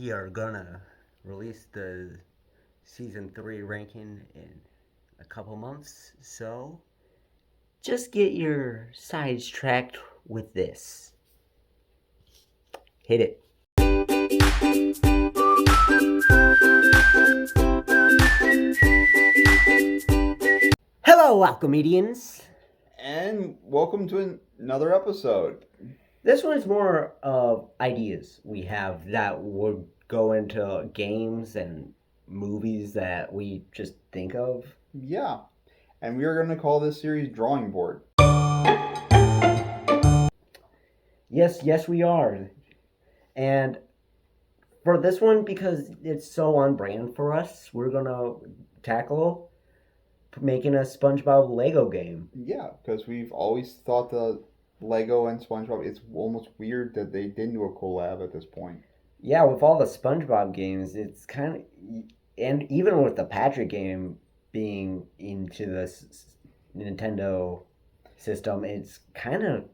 we are gonna release the season 3 ranking in a couple months, so just get your sidetracked with this. Hit it. Hello, Alchemedians! And welcome to another episode. This one's more of ideas we have that would go into games and movies that we just think of. Yeah, and we are going to call this series Drawing Board. Yes, we are. And for this one, because it's so on brand for us, we're gonna tackle making a SpongeBob Lego game. Yeah, because we've always thought the Lego and SpongeBob, it's almost weird that they didn't do a collab at this point. Yeah, with all the SpongeBob games, it's kind of, and even with the Patrick game being into the Nintendo system, it's kind of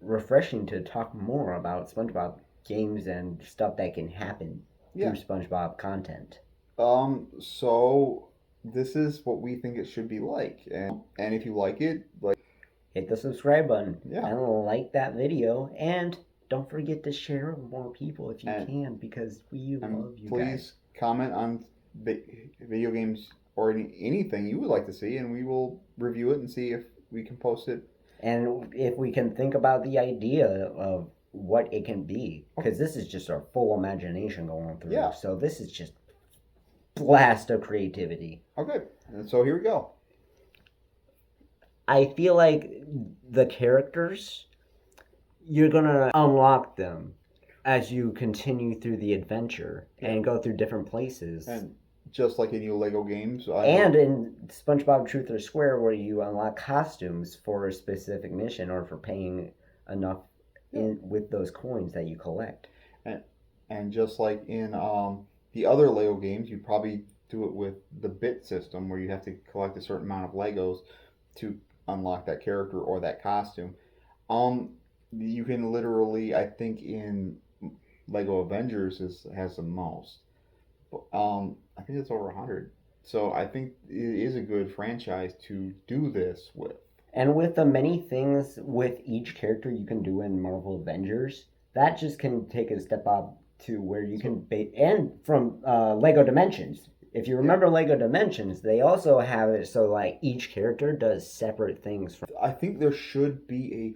refreshing to talk more about SpongeBob games and stuff that can happen Yeah. through SpongeBob content. So this is what we think it should be like, and if you like it, hit the subscribe button. Yeah. And like that video, and don't forget to share it with more people if you can, because we love you please guys. comment on video games or anything you would like to see, and we will review it and see if we can post it. And if we can think about the idea of what it can be, because this is just our full imagination going through. Yeah. So this is just blast of creativity. Okay, and so here we go. I feel like the characters, you're gonna unlock them as you continue through the adventure and go through different places. And just like in your Lego games. And in SpongeBob Truth or Square, where you unlock costumes for a specific mission or for paying enough with those coins that you collect. And just like in the other Lego games, you probably do it with the bit system, where you have to collect a certain amount of Legos to unlock that character or that costume. You can literally, I think in Lego Avengers has the most. I think it's over 100. So I think it is a good franchise to do this with. And with the many things with each character you can do in Marvel Avengers, that just can take a step up to where you can and from Lego Dimensions. If you remember Lego Dimensions, they also have it so like each character does separate things. I think there should be a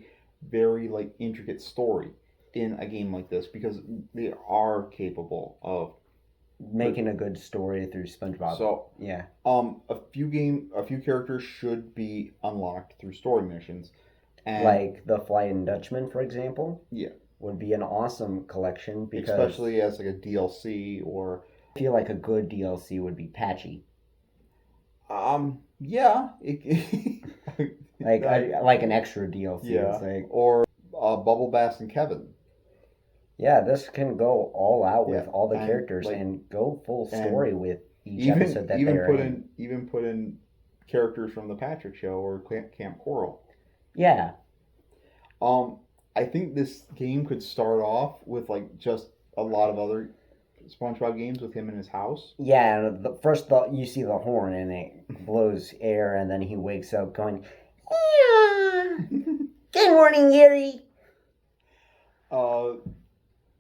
very intricate story in a game like this, because they are capable of making a good story through SpongeBob. So yeah, a few characters should be unlocked through story missions, and like the Flying Dutchman, for example. Yeah, would be an awesome collection, because especially as like a DLC, or I feel like a good DLC would be Patchy. Yeah, like an extra DLC. Yeah, or Bubble Bass and Kevin. Yeah, this can go all out with all the characters and go full story with each episode that they're in. Even put in characters from the Patrick Show or Camp Coral. Yeah. I think this game could start off with just a lot of other SpongeBob games with him in his house. Yeah, first you see the horn and it blows air, and then he wakes up going, yeah. Good morning, Gary.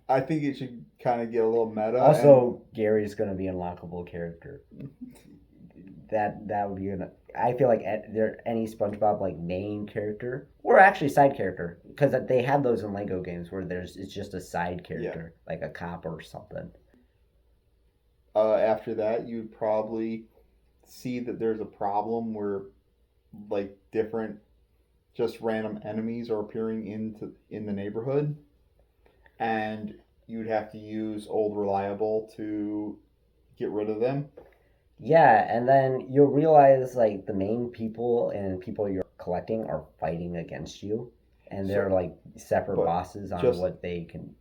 I think it should kind of get a little meta. Also, Gary's going to be an unlockable character. That would be I feel like any SpongeBob main character, or actually side character, because they have those in Lego games where it's just a side character, like a cop or something. After that, you'd probably see that there's a problem where different just random enemies are appearing in the neighborhood, and you'd have to use Old Reliable to get rid of them. Yeah, and then you'll realize the main people and people you're collecting are fighting against you, and they're separate bosses on what they can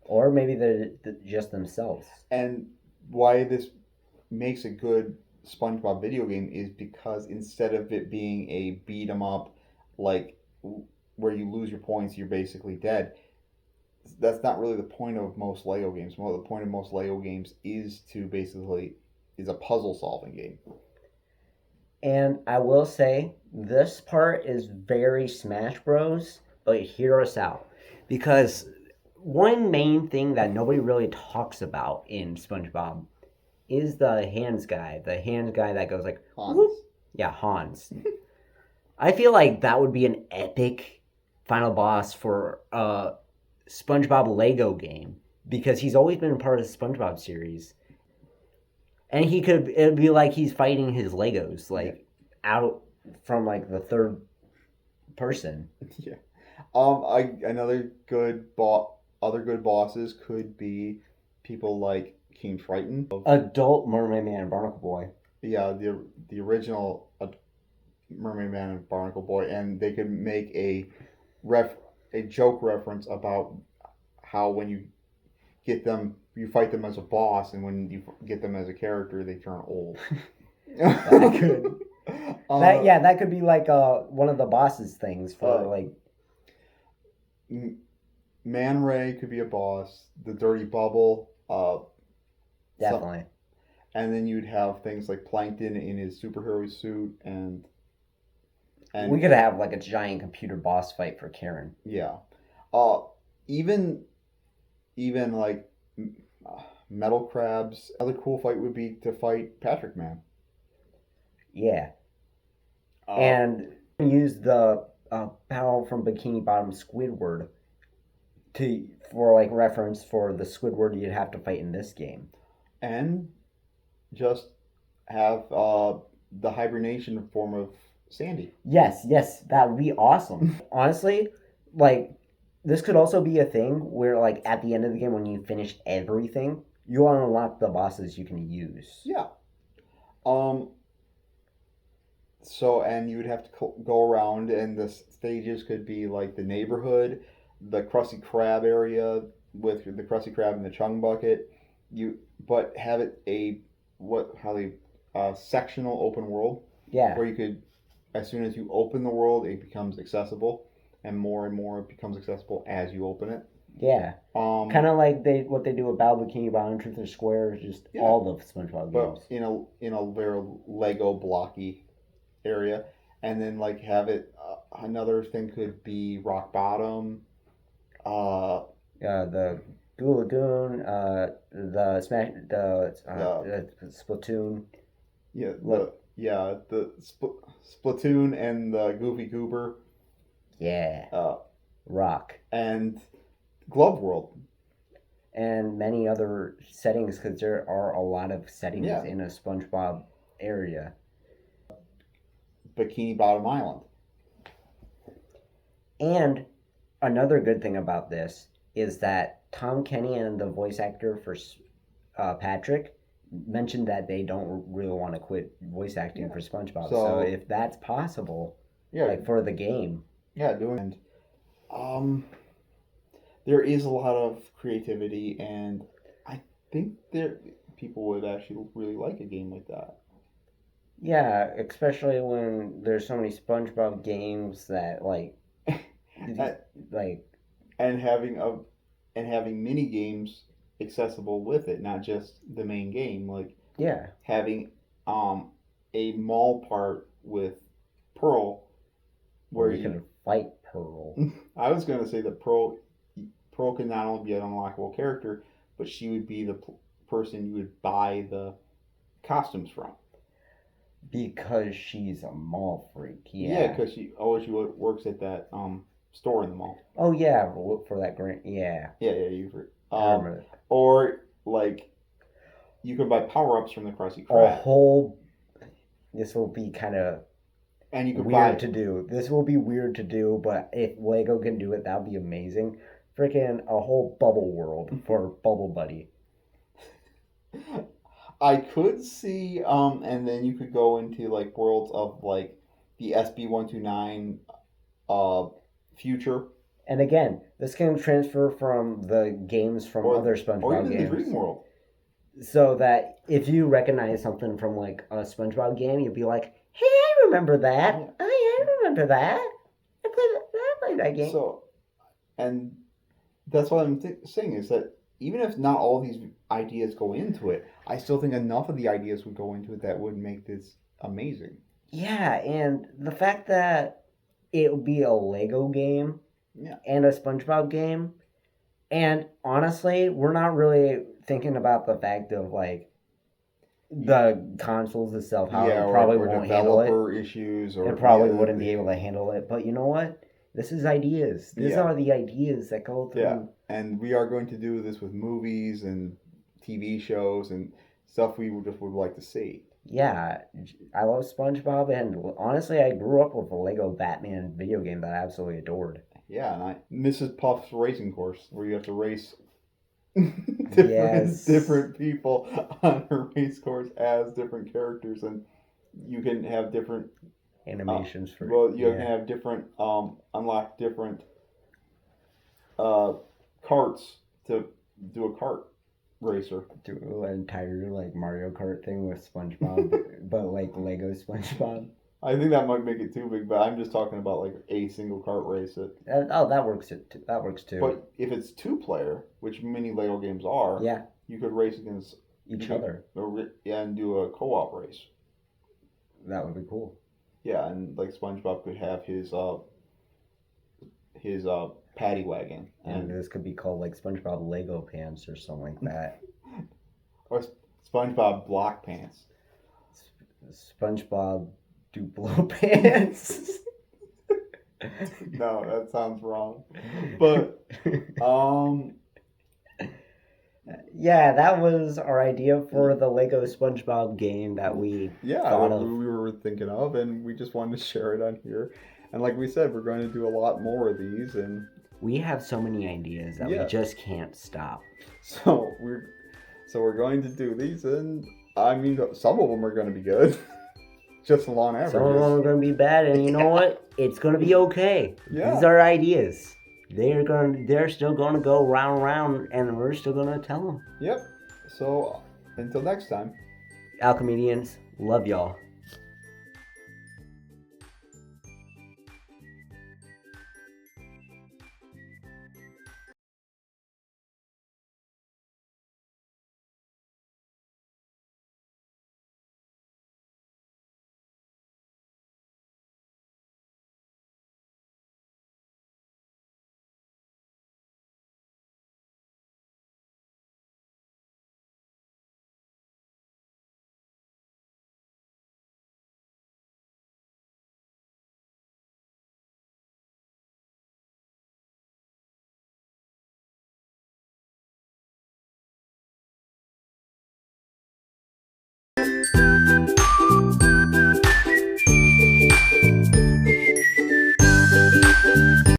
or maybe they're just themselves. And why this makes a good SpongeBob video game is because instead of it being a beat 'em up where you lose your points, you're basically dead. that's not really the point of most Lego games. Well, the point of most Lego games is to basically is a puzzle solving game. And I will say, this part is very Smash Bros. But hear us out. Because one main thing that nobody really talks about in SpongeBob is the hands guy. The hands guy that goes like, Hans. whoop. Yeah, Hans. I feel like that would be an epic final boss for a SpongeBob Lego game because he's always been a part of the SpongeBob series. And it'd be like he's fighting his Legos, like out from like the third person. Yeah. Another other good bosses could be people like King Triton. Adult Mermaid Man and Barnacle Boy. Yeah, the original Mermaid Man and Barnacle Boy, and they could make a joke reference about how when you get them, you fight them as a boss, and when you get them as a character, they turn old. That could. That could be like one of the boss's things for like. Man Ray could be a boss. The Dirty Bubble. Definitely. And then you'd have things like Plankton in his superhero suit, and we could have like a giant computer boss fight for Karen. Yeah. Even like Metal Crabs. Another cool fight would be to fight Patrick Man. Yeah. And use the power from Bikini Bottom Squidward for like reference for the Squidward you'd have to fight in this game. And just have the hibernation form of Sandy. Yes, that would be awesome. Honestly, like this could also be a thing where like at the end of the game when you finish everything, you unlock the bosses you can use. Yeah. So, and you would have to go around, and the stages could be like the neighborhood, the Krusty Krab area with the Krusty Krab and the Chung Bucket. But have it sectional open world. Yeah. Where you could, as soon as you open the world, it becomes accessible, and more it becomes accessible as you open it. Yeah. Kind of like what they do with Battle Bikini Bottom, Truth or Square, just all the SpongeBob games. But in a very Lego blocky area, and then like have it. Another thing could be Rock Bottom. The Goo Lagoon, the Smash, the Splatoon. Yeah. The Splatoon and the Goofy Goober. Yeah. Rock. And Glove World. And many other settings, because there are a lot of settings in a SpongeBob area. Bikini Bottom Island. And another good thing about this is that Tom Kenny and the voice actor for Patrick mentioned that they don't really want to quit voice acting for SpongeBob. So if that's possible, like for the game. Yeah, doing. There is a lot of creativity, and I think people would actually really like a game like that. Yeah, especially when there's so many SpongeBob games that like and having mini games accessible with it, not just the main game. Like having a mall part with Pearl, where you can fight Pearl. I was going to say that Pearl can not only be an unlockable character, but she would be the person you would buy the costumes from. Because she's a mall freak. Yeah, because she works at that store in the mall. Oh yeah, for that grant. Yeah. Yeah, or like you could buy power-ups from the Krusty Krab. This will be kind of and you could weird to do. This will be weird to do, but if Lego can do it, that would be amazing. Freaking a whole bubble world for Bubble Buddy. I could see, and then you could go into like worlds of like the SB129 future. And again, this can transfer from the games from other SpongeBob or even games. The Dream World. So that if you recognize something from like a SpongeBob game, you'd be like, "Hey, I remember that. Yeah. I remember that. I played that game." So, and That's what I'm saying is that even if not all these ideas go into it, I still think enough of the ideas would go into it that would make this amazing. Yeah, and the fact that it would be a Lego game Yeah. and a SpongeBob game, and honestly, we're not really thinking about the fact of like the consoles itself, how Yeah, it probably or won't handle it. developer issues, or It probably wouldn't be able to handle it. But you know what? This is ideas. These yeah, are the ideas that go yeah. through. And we are going to do this with movies and TV shows and stuff we would like to see. Yeah, I love SpongeBob, and honestly, I grew up with a Lego Batman video game that I absolutely adored. Yeah, and Mrs. Puff's racing course where you have to race Yes. different people on a race course as different characters, and you can have different Animations for well, you can have different unlock different carts to do a kart racer. do an entire like Mario Kart thing with SpongeBob, but like Lego SpongeBob. I think that might make it too big, but I'm just talking about like a single kart race. Oh, that works. That works too. But if it's 2-player, which many Lego games are, yeah, you could race against each other. And do a co-op race. That would be cool. Yeah, and like SpongeBob could have his paddy wagon, And this could be called like SpongeBob Lego Pants or something like that. or SpongeBob block pants. SpongeBob Duplo Pants. No, that sounds wrong. But yeah, that was our idea for the Lego SpongeBob game that we thought of. we were thinking of, and we just wanted to share it on here. And like we said, we're going to do a lot more of these, and we have so many ideas that we just can't stop. So we're going to do these, and I mean, some of them are going to be good. Just along averages. Some of them are going to be bad, and you know what? It's going to be okay. Yeah. These are ideas. They're still going to go round and round, and we're still going to tell them. Yep. So until next time. Alchemedians, love y'all.